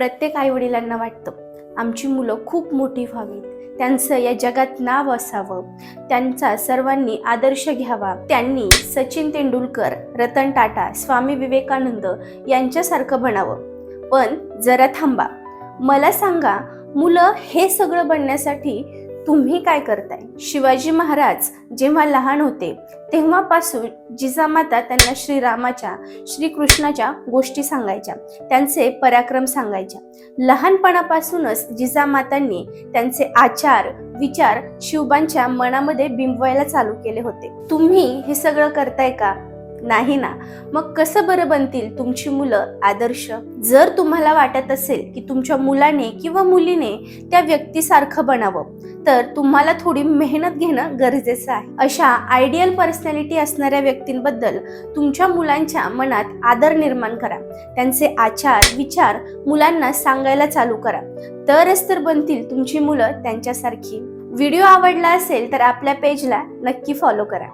प्रत्येक आईवडिलांना वाटतं आमची मुलं खूप मोठी व्हावीत, त्यांचं या जगात नाव असावं, त्यांचा सर्वांनी आदर्श घ्यावा, त्यांनी सचिन तेंडुलकर, रतन टाटा, स्वामी विवेकानंद यांच्यासारखं बनावं. पण जरा थांबा, मला सांगा, मुलं हे सगळं बनण्यासाठी तुम्ही काय करताय? शिवाजी महाराज जेव्हा लहान होते तेव्हापासून जिजामाता त्यांना श्रीरामाच्या, श्रीकृष्णाच्या गोष्टी सांगायच्या, त्यांचे पराक्रम सांगायच्या. लहानपणापासूनच जिजामातांनी त्यांचे आचार, विचार शिवबांच्या मनामध्ये बिंबवायला चालू केले होते. तुम्ही हे सगळं करताय का? नाही ना. मग कसं बरं बनतील तुमची मुलं आदर्श? जर तुम्हाला वाटत असेल की तुमच्या मुलाने किंवा मुलीने त्या व्यक्तीसारखं बनावं, तर तुम्हाला थोडी मेहनत घेणं गरजेचं आहे. अशा आयडियल पर्सनॅलिटी असणाऱ्या व्यक्तींबद्दल तुमच्या मुलांच्या मनात आदर निर्माण करा. त्यांचे आचार, विचार मुलांना सांगायला चालू करा. तरच तर बनतील तुमची मुलं त्यांच्यासारखी. व्हिडिओ आवडला असेल तर आपल्या पेजला नक्की फॉलो करा.